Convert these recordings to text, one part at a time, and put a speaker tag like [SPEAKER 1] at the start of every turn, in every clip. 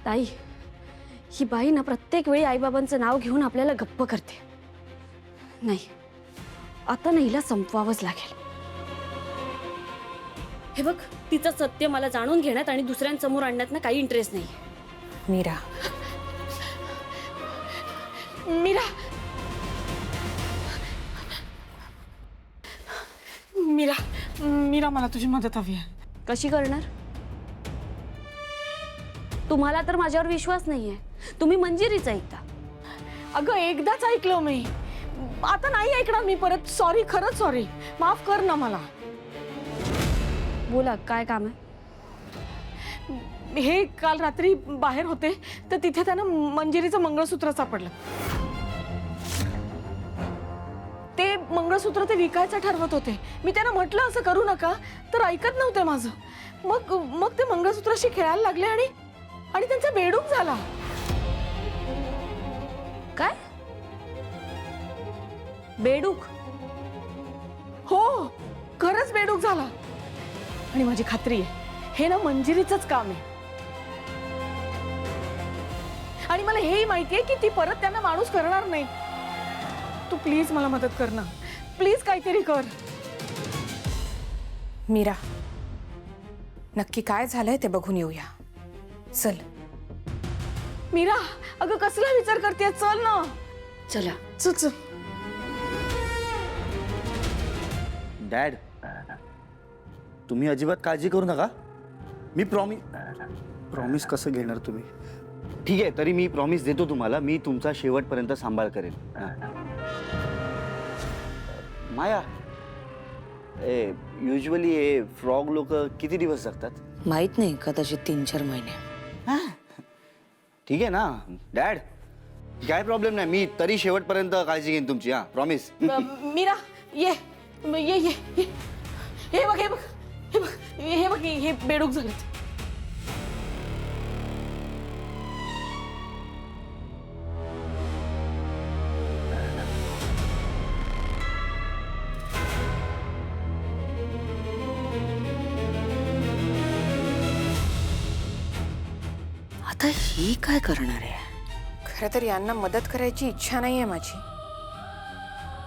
[SPEAKER 1] ताई, ही बाई ना प्रत्येक वेळी आईबाबांचं नाव घेऊन आपल्याला गप्प करते. नाही, आता ना हिला संपवावंच लागेल. हे बघ, तिचं सत्य मला जाणून घेण्यात आणि दुसऱ्यांसमोर आणण्यात ना काही इंटरेस्ट नाही.
[SPEAKER 2] मीरा,
[SPEAKER 3] मीरा, मीरा, मीरा, मला तुझी मदत हवी आहे.
[SPEAKER 1] कशी करणार? तुम्हाला तर माझ्यावर विश्वास नाहीये. तुम्ही मंजिरीच ऐकता.
[SPEAKER 3] अगं एकदाच ऐकलं मी, आता नाही ऐकणार मी परत. सॉरी, खरंच सॉरी, माफ कर ना मला.
[SPEAKER 1] बोला, काय काम आहे?
[SPEAKER 3] हे काल रात्री बाहेर होते तर तिथे त्यांना मंजिरीचं मंगळसूत्र सापडलं. ते मंगळसूत्र ते विकायचं ठरवत होते. मी त्यांना म्हटलं असं करू नका, तर ऐकत नव्हते माझं. मग ते मंगळसूत्राशी खेळायला लागले आणि त्यांचा बेडूक झाला.
[SPEAKER 1] काय? बेडूक?
[SPEAKER 3] हो, खरंच बेडूक झाला. आणि माझी खात्री आहे हे ना मंजिरीचंच काम आहे. आणि मला हेही माहिती आहे की ती परत त्यांना माणूस करणार नाही. तू प्लीज मला मदत कर ना, प्लीज काहीतरी कर.
[SPEAKER 2] मीरा, नक्की काय झालंय ते बघून येऊया. चल.
[SPEAKER 3] मीरा, अगं कसला विचार करते, चल ना.
[SPEAKER 1] चला.
[SPEAKER 3] चल.
[SPEAKER 4] डॅड, तुम्ही अजिबात काळजी करू नका. मी प्रॉमिस कसं घेणार तुम्ही? ठीक आहे, तरी मी प्रॉमिस देतो तुम्हाला. मी तुमचा शेवटपर्यंत सांभाळ करेन. माया, युजली हे फ्रॉग लोक किती दिवस जगतात?
[SPEAKER 2] माहित नाही, कदाचित 3-4 महिने.
[SPEAKER 4] ठीक आहे ना डॅड, काय प्रॉब्लेम नाही. मी तरी शेवटपर्यंत काळजी घेईन तुमची. प्रॉमिस.
[SPEAKER 3] मीरा, ये. हे बघ, हे बेडूक झालेत.
[SPEAKER 2] आता ही काय करणार आहे? खरं तर यांना मदत करायची इच्छा नाहीये माझी,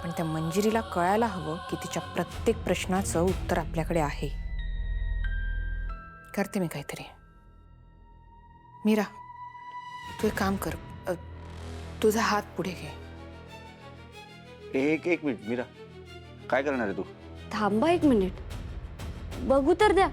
[SPEAKER 2] पण त्या मंजिरीला कळायला हवं की तिच्या प्रत्येक प्रश्नाचं उत्तर आपल्याकडे आहे. करते मी काहीतरी. मीरा, तू एक काम कर, तुझा हात पुढे घे.
[SPEAKER 4] एक मिनिट मीरा, काय करणार आहे तू?
[SPEAKER 1] थांबा 1 मिनिट, बघू तर द्या.